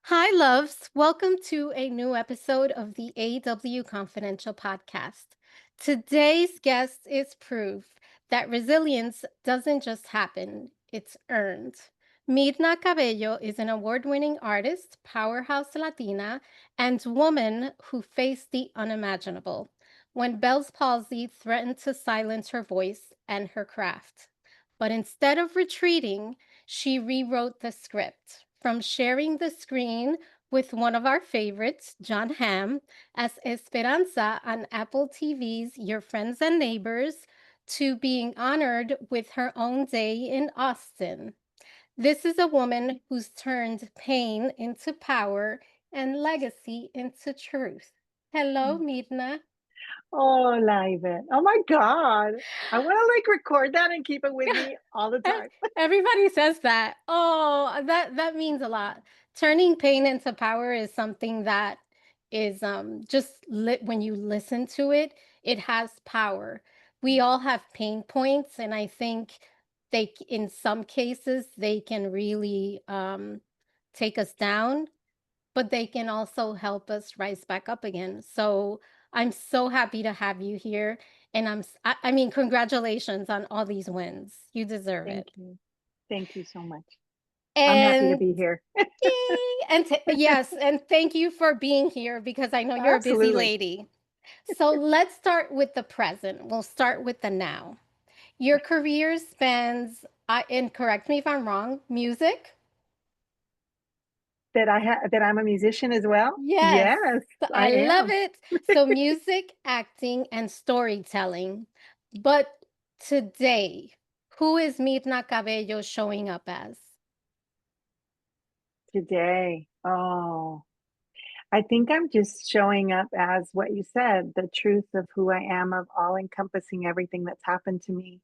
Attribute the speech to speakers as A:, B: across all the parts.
A: Hi, loves. Welcome to a new episode of the AW Confidential podcast. Today's guest is proof that resilience doesn't just happen, it's earned. Myrna Cabello is an award winning artist, powerhouse Latina, and woman who faced the unimaginable when Bell's palsy threatened to silence her voice and her craft. But instead of retreating, she rewrote the script from sharing the screen with one of our favorites, Jon Hamm, as Esperanza on Apple TV's Your Friends and Neighbors, to being honored with her own day in Austin. This is a woman who's turned pain into power and legacy into truth. Hello, Midna.
B: Oh, Live. Oh my God. I want to like record that and keep it with me all the time.
A: Everybody says that. Oh, that means a lot. Turning pain into power is something that is just when you listen to it, it has power. We all have pain points, and I think in some cases they can really take us down, but they can also help us rise back up again. So I'm so happy to have you here. And I mean, congratulations on all these wins. You deserve
B: Thank
A: it.
B: you. Thank you so much. I'm happy to
A: And
B: be here.
A: yay! And yes, and thank you for being here because I know you're a busy
B: Absolutely.
A: lady. So let's start with the present. We'll start with the now. Your career spans, and correct me if I'm wrong, music.
B: That I'm a musician as well.
A: Yes,
B: Yes, I
A: I love
B: am.
A: it. So, music, acting, and storytelling. But today, who is Mirna Cabello showing up as?
B: Today. Oh, I think I'm just showing up as what you said, the truth of who I am, of all encompassing everything that's happened to me.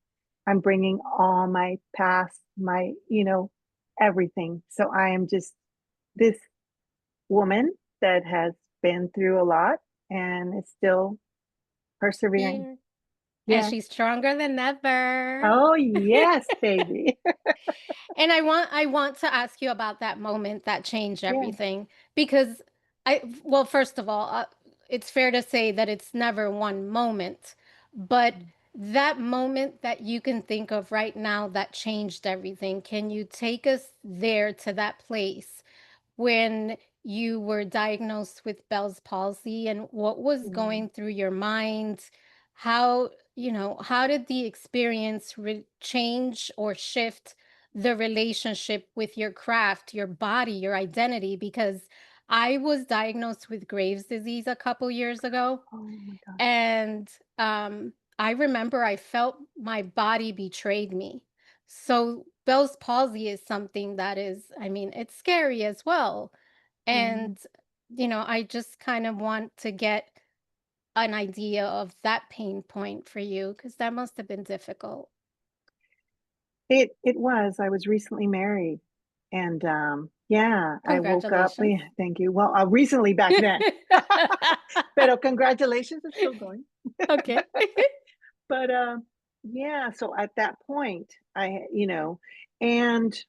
B: I'm bringing all my past, everything. So I am just this woman that has been through a lot and is still persevering.
A: Here. And
B: Yeah.
A: she's stronger than ever.
B: Oh, yes, baby.
A: And I want to ask you about that moment that changed
B: Yeah.
A: everything because well, first of all, it's fair to say that it's never one moment, but that moment that you can think of right now that changed everything, can you take us there to that place when you were diagnosed with Bell's palsy and what was
B: Mm,
A: going through your mind? How did the experience change or shift the relationship with your craft, your body, your identity? Because I was diagnosed with Graves' disease a couple years ago,
B: oh my gosh.
A: and I remember I felt my body betrayed me. So Bell's palsy is something that is, I mean, it's scary as well.
B: Yeah.
A: And, I just kind of want to get an idea of that pain point for you because that must have been difficult.
B: It was. I was recently married. And yeah, I woke up.
A: Congratulations.
B: Yeah, thank you. Well, recently back then. Pero congratulations, it's still going.
A: Okay.
B: But yeah, so at that point, and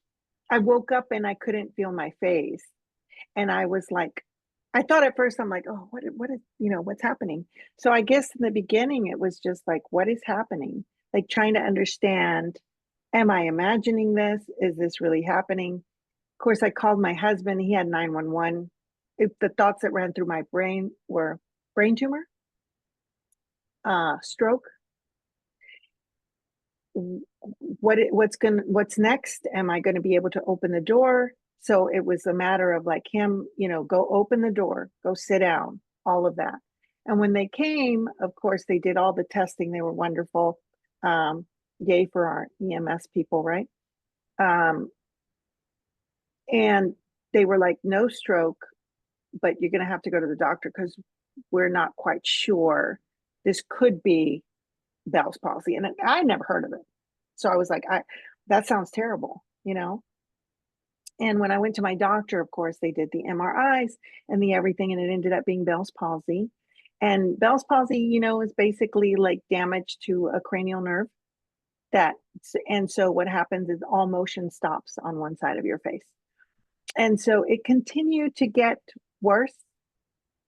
B: I woke up and I couldn't feel my face. And I was like, I thought at first, I'm like, oh, what is, what's happening? So I guess in the beginning, it was just like, what is happening? Like trying to understand, am I imagining this? Is this really happening? Of course, I called my husband. He had 911. The thoughts that ran through my brain were brain tumor, stroke. What's next? Am I going to be able to open the door? So it was a matter of like him, go open the door, go sit down, all of that. And when they came, of course, they did all the testing. They were wonderful. Yay for our EMS people, right? Um, and they were like, no stroke, but you're going to have to go to the doctor because we're not quite sure. This could be Bell's palsy. And I never heard of it. So I was like, that sounds terrible. And when I went to my doctor, of course, they did the MRIs and the everything, and it ended up being Bell's palsy. And Bell's palsy, is basically like damage to a cranial nerve and so what happens is all motion stops on one side of your face. And so it continued to get worse.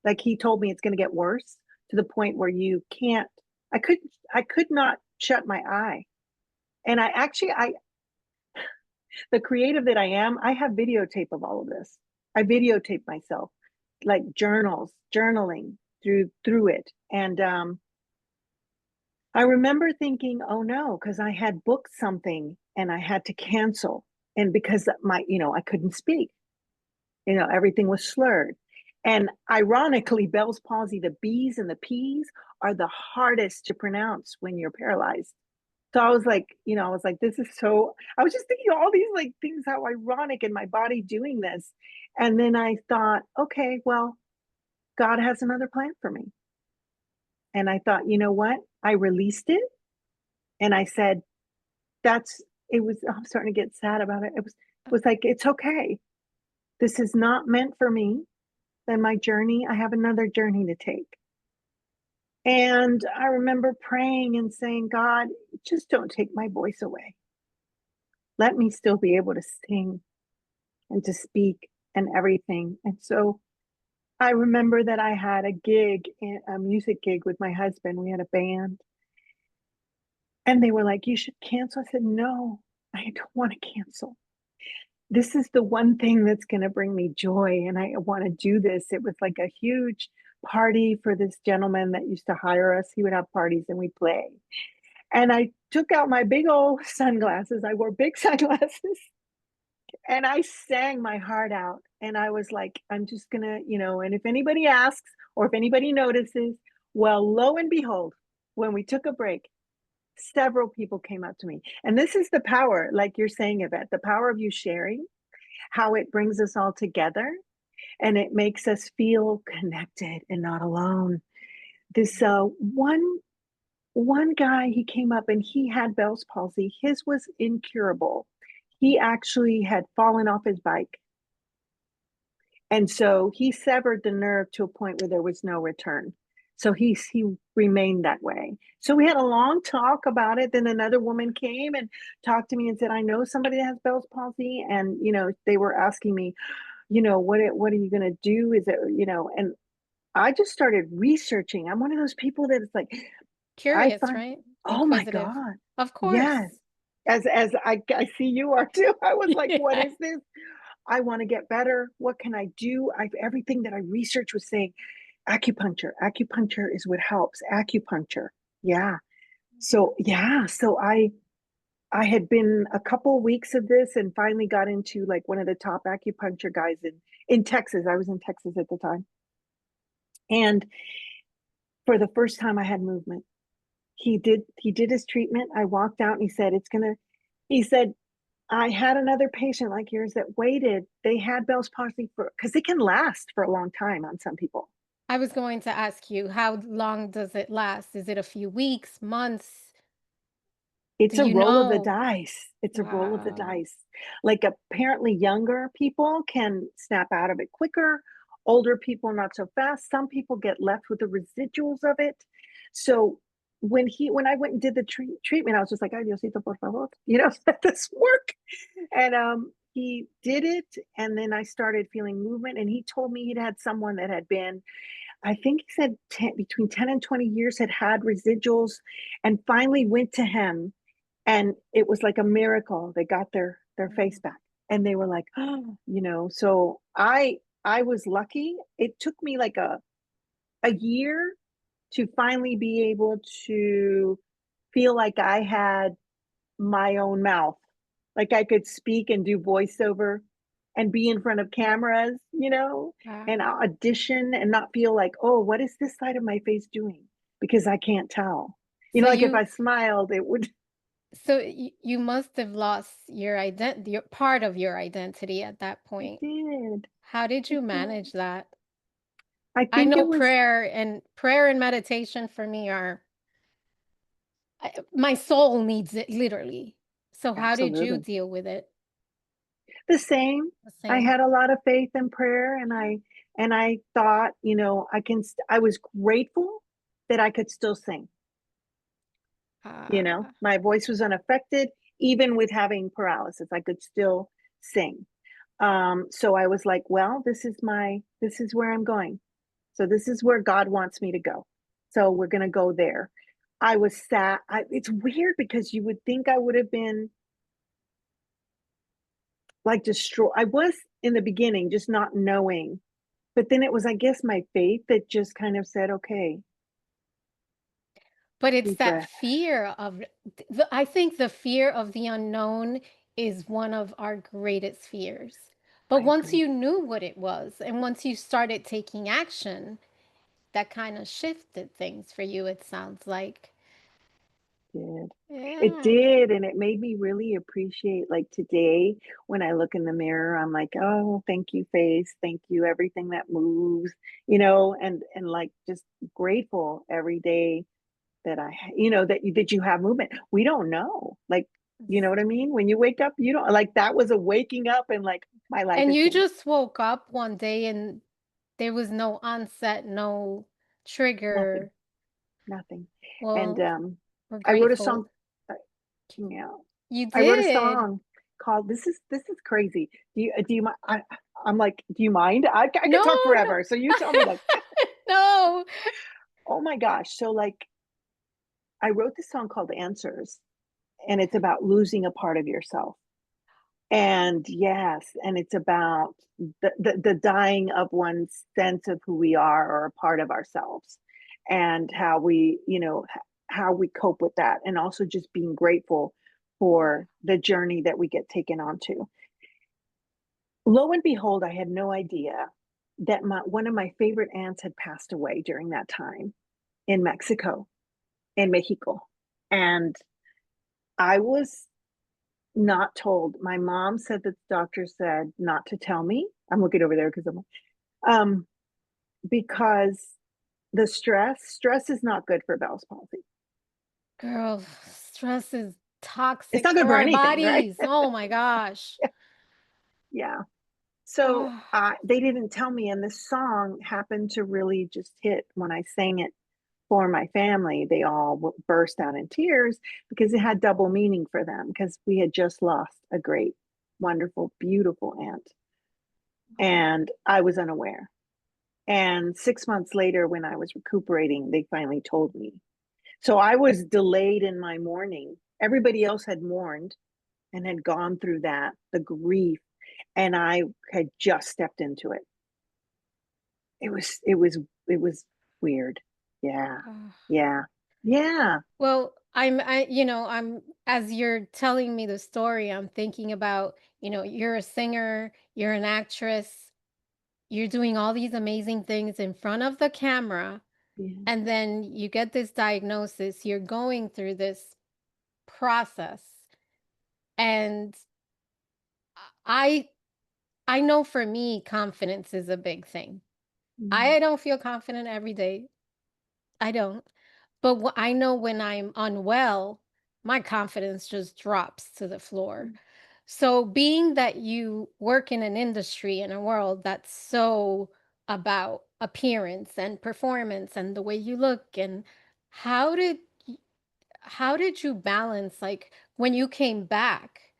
B: Like he told me it's going to get worse to the point where you can't, I could, I could not shut my eye. And I actually, the creative that I am, I have videotape of all of this. I videotape myself, like journaling through it. And I remember thinking, oh no, because I had booked something and I had to cancel. And because I couldn't speak, everything was slurred. And ironically, Bell's palsy, the B's and the P's are the hardest to pronounce when you're paralyzed. So I was like, this is so, I was just thinking all these like things, how ironic in my body doing this. And then I thought, okay, well, God has another plan for me. And I thought, you know what? I released it and I said, I'm starting to get sad about it. It was like, it's okay. This is not meant for me. Then my journey, I have another journey to take. And I remember praying and saying, God, just don't take my voice away. Let me still be able to sing and to speak and everything. And so I remember that I had a music gig with my husband. We had a band. And they were like, you should cancel. I said, no, I don't want to cancel. This is the one thing that's going to bring me joy. And I want to do this. It was like a huge party for this gentleman that used to hire us. He would have parties and we'd play. And I took out my big old sunglasses. I wore big sunglasses and I sang my heart out. And I was like, I'm just gonna, and if anybody asks or if anybody notices, well, lo and behold, when we took a break, several people came up to me. And this is the power, like you're saying, Yvette, the power of you sharing, how it brings us all together and it makes us feel connected and not alone. This one guy, he came up and he had Bell's palsy. His was incurable. He actually had fallen off his bike. And so he severed the nerve to a point where there was no return. So he remained that way. So we had a long talk about it. Then another woman came and talked to me and said, I know somebody that has Bell's palsy. And, they were asking me, what are you going to do? Is it, and I just started researching. I'm one of those people that it's like, I
A: Curious,
B: find,
A: right?
B: oh my
A: Inquisitive.
B: God.
A: Of
B: Yes.
A: course.
B: As I see you are too. I was like, what
A: Yeah.
B: is this? I want to get better. What can I do? Everything that I researched was saying acupuncture. Acupuncture is what helps. Acupuncture. Yeah. So yeah. So I had been a couple weeks of this and finally got into like one of the top acupuncture guys in Texas. I was in Texas at the time. And for the first time I had movement. He did his treatment. I walked out and he said, I had another patient like yours that waited. They had Bell's palsy because it can last for a long time on some people.
A: I was going to ask you, how long does it last? Is it a few weeks, months? Do
B: It's a
A: you
B: roll of the
A: know?
B: dice. It's a roll of the
A: Wow.
B: dice. Like apparently younger people can snap out of it quicker. Older people not so fast. Some people get left with the residuals of it. So when I went and did the treatment, I was just like, "Ay, Diosito, por favor," let this work. And he did it, and then I started feeling movement. And he told me he'd had someone that had been, I think he said between 10 and 20 years had residuals, and finally went to him and it was like a miracle. They got their face
A: Mm.
B: back and they were like, oh, so I was lucky. It took me like a year to finally be able to feel like I had my own mouth, like I could speak and do voiceover and be in front of cameras, and
A: Wow.
B: audition and not feel like, oh, what is this side of my face doing, because I can't tell,
A: So
B: like if I
A: you
B: smiled it would.
A: you must have lost your your part of your identity at that
B: I
A: point.
B: did.
A: How did
B: I
A: you
B: did.
A: manage that?
B: I
A: I
B: think
A: know
B: it was
A: prayer and meditation for me are my soul needs it literally. So how did you
B: absolutely
A: deal with it?
B: the same.
A: The
B: I
A: same.
B: had a lot of faith and prayer, and I thought, I was grateful that I could still sing.
A: Ah,
B: My voice was unaffected, even with having paralysis. I could still sing. So I was like, well, this is where I'm going. So this is where God wants me to go. So we're going to go there. I was sad. It's weird because you would think I would have been like destroyed. I was in the beginning just not knowing, but then it was, I guess, my faith that just kind of said, okay,
A: But it's
B: deep
A: that
B: breath.
A: fear of I think the fear of the unknown is one of our greatest fears. But
B: I
A: once
B: agree.
A: you knew what it was and once you started taking action, that kind of shifted things for you, it sounds like.
B: Did. It
A: Yeah.
B: did, and it made me really appreciate, like, today, when I look in the mirror, I'm like, "Oh, thank you, face. Thank you, everything that moves," and, like, just grateful every day that that you have movement. We don't know, like, you know what I mean? When you wake up, you don't like, that was a waking up and, like, my life
A: And
B: has
A: you
B: changed.
A: just woke up one day and there was no onset, no
B: Nothing,
A: trigger.
B: nothing, and,
A: Well, we're
B: I wrote a song.
A: grateful.
B: uh Yeah.
A: You
B: I wrote a
A: did.
B: song called this is crazy. Do you mind? I'm like, "Do you mind?" I could
A: No,
B: talk
A: no.
B: forever, so you tell me, like,
A: No.
B: oh my gosh. So, like, I wrote this song called Answers, and it's
A: Okay.
B: about losing a part of yourself. And yes, and it's about the dying of one's sense of who we are or a part of ourselves, and how we, how we cope with that, and also just being grateful for the journey that we get taken onto. Lo and behold, I had no idea that one of my favorite aunts had passed away during that time in Mexico. And I was not told. My mom said that the doctor said not to tell me. I'm looking over there because um, because the stress is not good for Bell's palsy.
A: Girl, stress is
B: It's
A: toxic
B: not good
A: for
B: for
A: our
B: anything, right?
A: bodies. Oh my gosh.
B: Yeah. So
A: Oh,
B: they didn't tell me, and this song happened to really just hit when I sang it for my family. They all burst out in tears because it had double meaning for them because we had just lost a great, wonderful, beautiful aunt. And I was unaware. And 6 months later, when I was recuperating, they finally told me. So I was delayed in my mourning. Everybody else had mourned and had gone through the grief, and I had just stepped into it. It was weird. Yeah.
A: oh.
B: Yeah. Yeah.
A: Well, I'm as you're telling me the story, I'm thinking about, you're a singer, you're an actress, you're doing all these amazing things in front of the camera,
B: Yeah.
A: and then you get this diagnosis, you're going through this process. And I I know for me, confidence is a big thing.
B: Mm,
A: I don't feel confident every day. I don't. But I know when I'm unwell, my confidence just drops to the floor.
B: mm,
A: So, being that you work in an industry in a world that's so about appearance and performance and the way you look, and how did y- how did you balance, like, when you came back,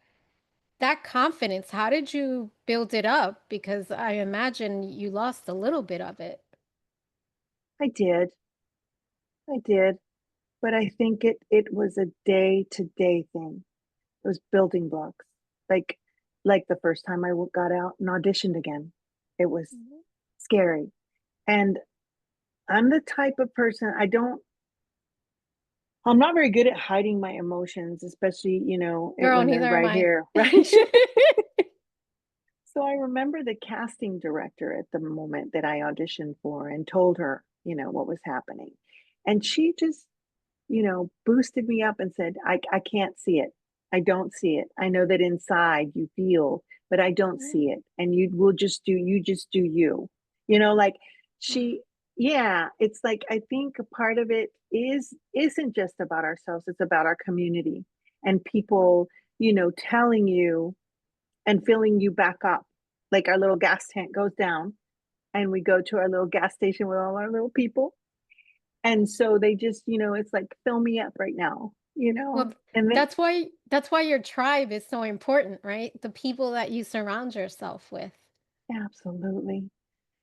A: that confidence? How did you build it up? Because I imagine you lost a little bit of it.
B: I did. I did. But I think it was a day-to-day thing. It was building blocks. Like the first time I got out and auditioned again. It was
A: Mhm.
B: scary. And I'm the type of person I'm not very good at hiding my emotions, especially,
A: Girl,
B: when they're
A: neither am
B: right
A: I.
B: here, right? So I remember the casting director at the moment that I auditioned for and told her, what was happening. And she just, boosted me up and said, I can't see it. I don't see it. I know that inside you feel, but I don't see it. And you just do you. Like she, yeah, it's like I think a part of it isn't just about ourselves, it's about our community and people, telling you and filling you back up. Like our little gas tank goes down and we go to our little gas station with all our little people. And so they just, it's like, fill me up right now. you know?
A: Well,
B: And they
A: that's why your tribe is so important, right? The people that you surround yourself with.
B: absolutely.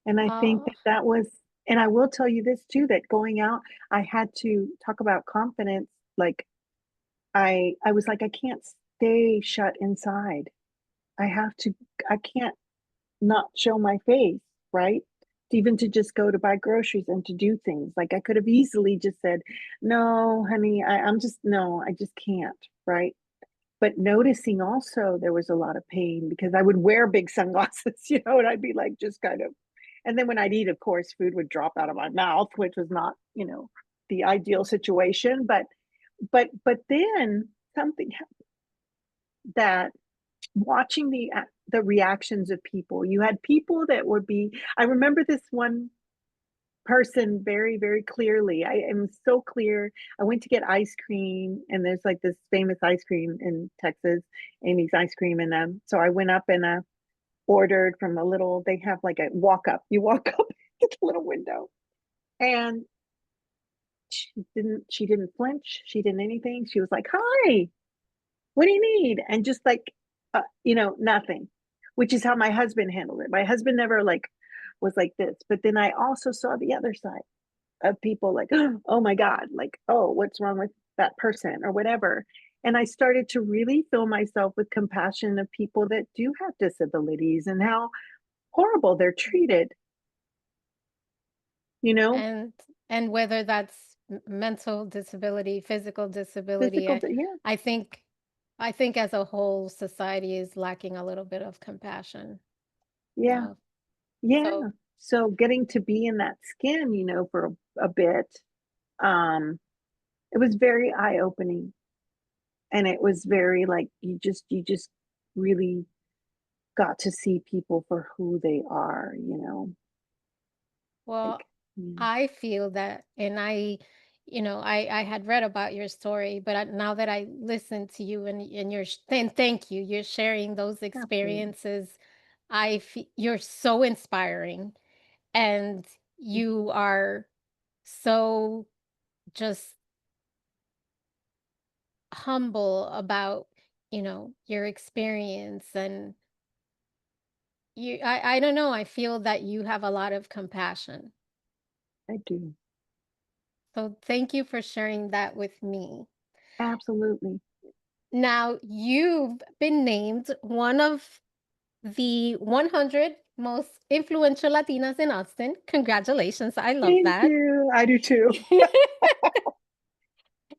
B: And I think
A: Oh,
B: that that was and I will tell you this too, that going out, I had to talk about confidence, like, I was like, "I can't stay shut inside. I have to I can't not show my face," right? Even to just go to buy groceries and to do things, like, I could have easily just said, "No, honey, I'm just no, I just can't," right? But noticing also there was a lot of pain because I would wear big sunglasses, and I'd be, like, just kind of and then when I'd eat, of course, food would drop out of my mouth, which was not, the ideal situation, but then something happened that watching the reactions of people, you had people that would be I remember this one person very, very clearly. I am so clear. I went to get ice cream, and there's like this famous ice cream in Texas, Amy's Ice Cream, and so I went up and ordered from a little. They have like a walk up. You walk up to the little window, and she didn't flinch. She didn't anything. She was like, "Hi, what do you need?" And just like, nothing. Which is how my husband handled it. My husband never like was like this. But then I also saw the other side of people like, oh my God, like, oh, what's wrong with that person or whatever. And I started to really fill myself with compassion of people that do have disabilities and how horrible they're treated, you know,
A: and whether that's mental disability, physical disability,
B: physical, yeah,
A: I think I think as a whole society is lacking a little bit of compassion.
B: yeah,
A: Uh,
B: yeah.
A: so
B: So getting to be in that skin, for a bit, um, it was very eye opening. And it was very like you just really got to see people for who they are.
A: well,
B: Like, yeah,
A: I feel that, and I had read about your story, but now that I listened to you and thank you, you're sharing those
B: absolutely.
A: experiences. You're so inspiring, and you are so just humble about your experience, and I don't know, I feel that you have a lot of compassion.
B: I do.
A: So thank you for sharing that with me.
B: Absolutely.
A: Now, you've been named one of the 100 most influential Latinas in Austin. Congratulations. I love
B: Thank
A: that.
B: you. I do too.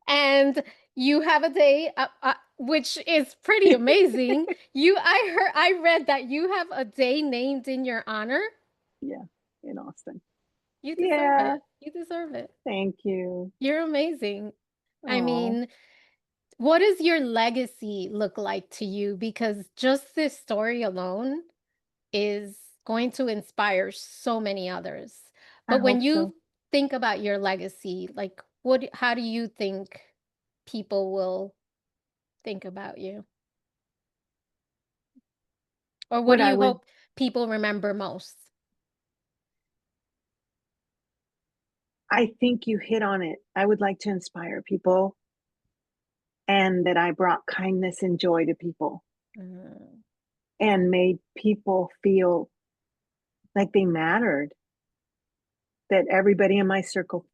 A: And you have a day, which is pretty amazing. I read that you have a day named in your honor.
B: Yeah, in Austin.
A: You deserve
B: Yeah,
A: it. You deserve it.
B: thank you.
A: You're amazing. I
B: Oh,
A: mean, what does your legacy look like to you? Because just this story alone is going to inspire so many others.
B: I
A: But when
B: hope
A: you
B: so.
A: think about your legacy, like how do you think people will think about you? Or what
B: What
A: do
B: I
A: you
B: would
A: hope people remember most?
B: I think you hit on it. I would like to inspire people and that I brought kindness and joy to people
A: Mm,
B: and made people feel like they mattered, that everybody in my circle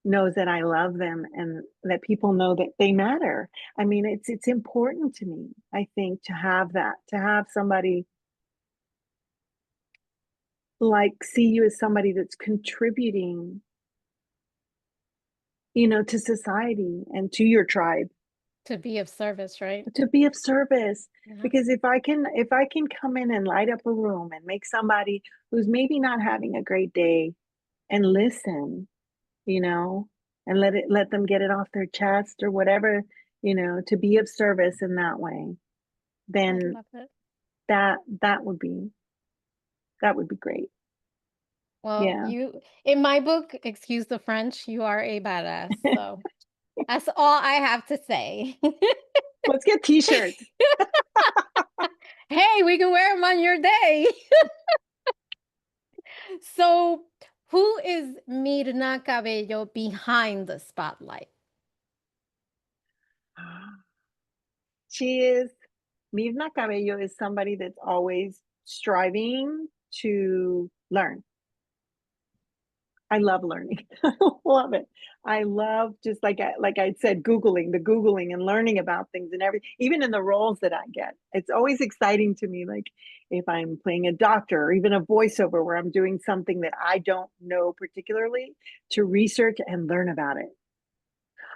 B: knows that I love them and that people know that they matter. I mean, it's important to me, I think, to have that, to have somebody like see you as somebody that's contributing, to society and to your tribe,
A: to be of service, right?
B: to be of service.
A: Yeah.
B: Because if I can come in and light up a room and make somebody who's maybe not having a great day and listen, you know, and let them get it off their chest or whatever, to be of service in that way,
A: I
B: then
A: love it.
B: that that would be that would be great.
A: Well,
B: Yeah.
A: in my book, excuse the French, you are a badass. So that's all I have to say.
B: Let's get t-shirts.
A: Hey, we can wear them on your day. So, who is Myrna Cabello behind the spotlight?
B: She is Myrna Cabello is somebody that's always striving to learn. I love learning. I love it. I love just like I said, Googling and learning about things and everything, even in the roles that I get. It's always exciting to me, like if I'm playing a doctor or even a voiceover where I'm doing something that I don't know particularly, to research and learn about it.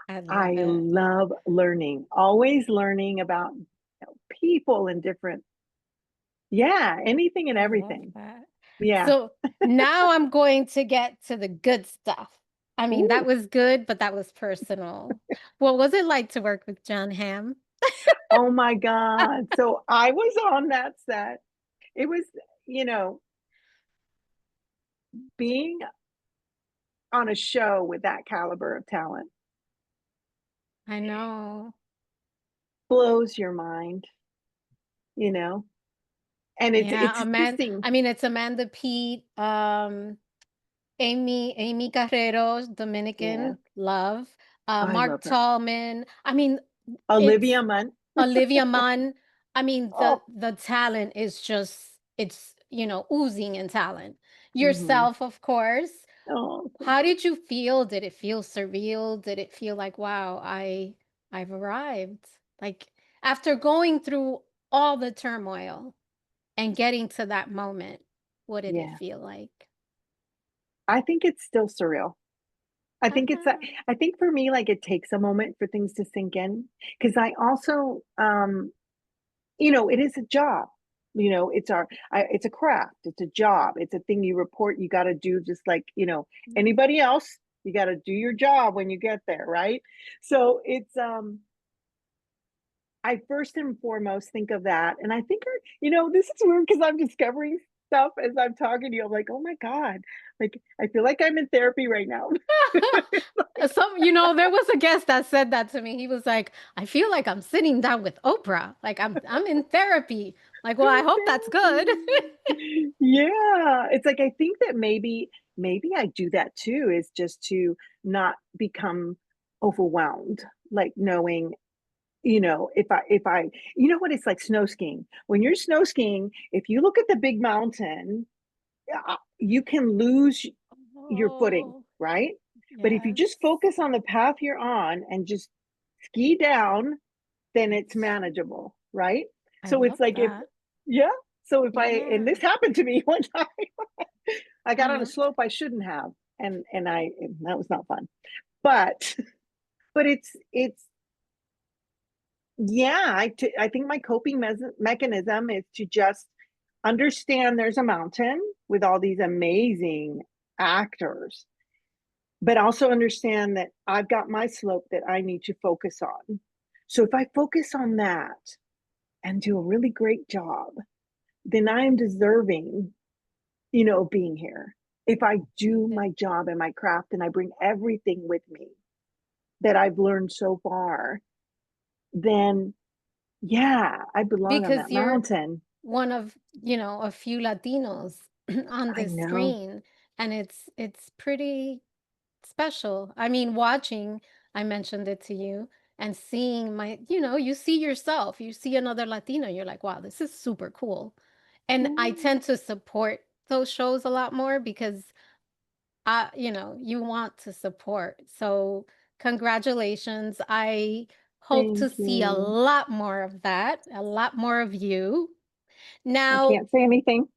A: I love
B: I
A: it.
B: love learning, always learning about people and different, yeah, anything and
A: I love
B: everything.
A: that.
B: Yeah.
A: So now I'm going to get to the good stuff. I mean, that
B: Ooh.
A: was good, but that was personal. What was it like to work with Jon Hamm?
B: Oh my God. So I was on that set. It was, you know, being on a show with that caliber of talent
A: I know.
B: blows your mind, you know? And it's
A: Yeah,
B: interesting.
A: I mean, it's Amanda Peet, Amy Carrero,
B: Yeah,
A: Dominican, love,
B: I love
A: Mark
B: her.
A: Tallman. I mean, it's
B: Olivia Munn.
A: Olivia Munn. I mean,
B: Oh,
A: the talent is just it's, oozing in talent.
B: mhm.
A: Yourself, of course.
B: Oh, thank
A: How
B: you.
A: did you feel? Did it feel surreal? Did it feel like, wow, I've arrived? Like after going through all the turmoil and getting to that moment, what did it
B: Yeah.
A: feel like?
B: I think it's still surreal. I think it's that
A: Ah,
B: I think for me, like, it takes a moment for things to sink in because I also, it is a job. It's a craft, it's a job, it's a thing you report, you gotta do just like,
A: mm,
B: anybody else, you gotta do your job when you get there, right? So it's, I first and foremost think of that, and I think, this is weird because 'cause I'm discovering stuff as I'm talking to you. I'm like, "Oh my god." Like, I feel like I'm in therapy right now.
A: there was a guest that said that to me. He was like, "I feel like I'm sitting down with Oprah. Like I'm in therapy." Like, well, I hope that's good.
B: Yeah, it's like I think that maybe I do that too, is just to not become overwhelmed, like knowing, if I what it's like snow skiing. When you're snow skiing, if you look at the big mountain, you can lose your footing,
A: Oh,
B: right? But if you
A: yes.
B: just focus on the path you're on and just ski down, then it's
A: That's true.
B: manageable, right?
A: I
B: So it's
A: love
B: like if
A: that.
B: yeah, so if and
A: Yeah,
B: this happened to me one time. I
A: I
B: got on a
A: love
B: slope I shouldn't have, and that was not fun. But but it's yeah, I think my coping mechanism is to just understand there's a mountain with all these amazing actors, but also understand that I've got my slope that I need to focus on. So if I focus on that and do a really great job, then I am deserving, of being here. If I do
A: it.
B: my job and my craft and I bring everything with me that I've learned so far, then yeah, I belong on
A: Because
B: that
A: you're
B: mountain.
A: one of, a few Latinos on
B: I
A: this
B: know.
A: screen, and it's pretty special. I mean, watching, I mentioned it to you, and seeing you see yourself, you see another Latino, you're like, wow, this is super cool. And I
B: Yeah,
A: tend to support those shows a lot more because you want to support. So, congratulations. I hope to
B: thank
A: see a
B: you.
A: lot more of that, a lot more of you.
B: I
A: Now,
B: can't say anything.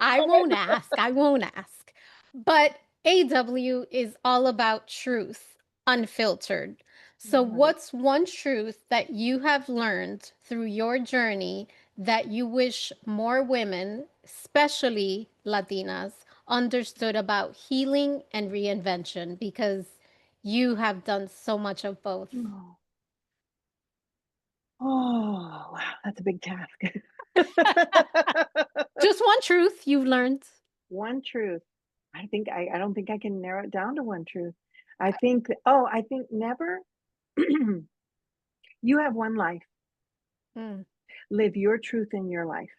A: I
B: Go
A: won't
B: ahead.
A: ask. I won't ask. But AW is all about truth, unfiltered. So,
B: I love it.
A: what's one truth that you have learned through your journey that you wish more women, especially Latinas, understood about healing and reinvention? Because you have done so much of both.
B: Oh, oh, wow, that's a big task.
A: Just one truth you've learned.
B: One truth. I don't think I can narrow it down to one truth. I think never you have one life.
A: Mm,
B: Live your truth in your life,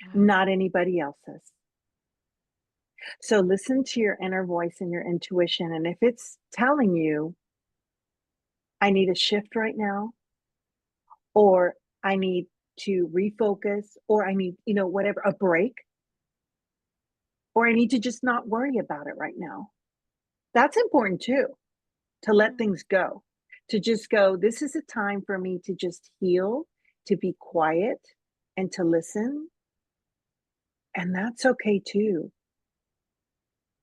A: wow.
B: not anybody else's. So listen to your inner voice and your intuition. And if it's telling you, I need a shift right now, or I need to refocus, or I need, whatever, a break, or I need to just not worry about it right now. That's important too, to let
A: Yeah.
B: things go, to just go, this is a time for me to just heal, to be quiet, and to listen. And that's okay too.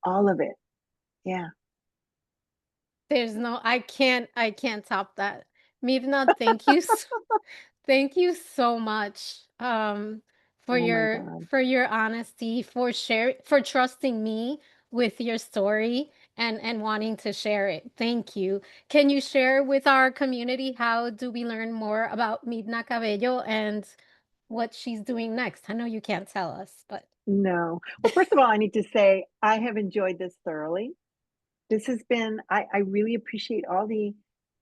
B: All of it. Yeah.
A: There's no I can't top that. Myrna, thank you thank you so much,
B: Oh my God.
A: for your honesty, for trusting me with your story and wanting to share it. Thank you. Can you share with our community how do we learn more about Myrna Cabello and what she's doing next? I know you can't tell us, but
B: No. Well, first of all, I need to say I have enjoyed this thoroughly. This has been, I really appreciate all the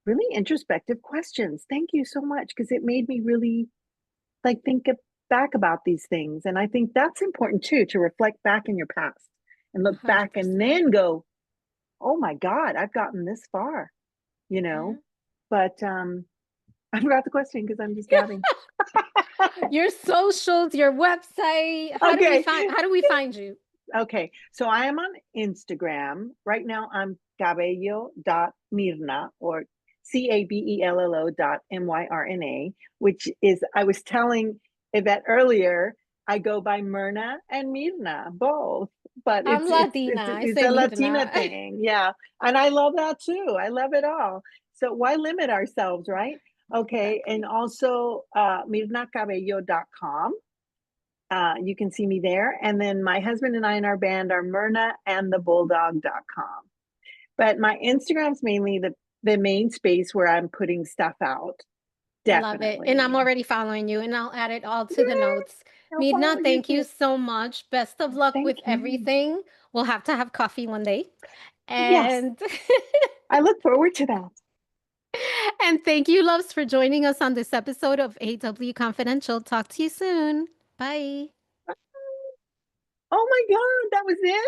B: really introspective questions. Thank you so much because it made me really like back about these things. And I think that's important too, to reflect back in your past and look back and
A: 100%.
B: then go, oh my God, I've gotten this far, you
A: Yeah.
B: know? But I forgot the question because I'm just gabbing.
A: Your socials, your website,
B: Okay.
A: how do we find you?
B: Okay, so I am on Instagram. Right now, I'm cabello.myrna or cabello.myrna, which is, I was telling Yvette earlier, I go by Myrna and Myrna, both, but
A: I'm Latina, I
B: it's
A: say
B: a Latina
A: Mirna.
B: thing. Yeah. And I love that too. I love it all. So why limit ourselves, right? Okay. And
A: Exactly.
B: also, myrnacabello.com, you can see me there. And then my husband and I in our band are Myrna and the Bulldog.com. But my Instagram's mainly the main space where I'm putting stuff out.
A: Love it, and I'm
B: Definitely.
A: already following you, and I'll add it all to the
B: Yay!
A: notes.
B: I'll follow
A: Mirna,
B: you
A: thank you
B: too.
A: so much. Best of luck
B: Thank
A: with
B: you.
A: everything. We'll have to have coffee one day.
B: Yes,
A: And
B: I look forward to that.
A: and thank you, loves, for joining us on this episode of AW Confidential. Talk to you soon. Bye.
B: Oh my God, that was it.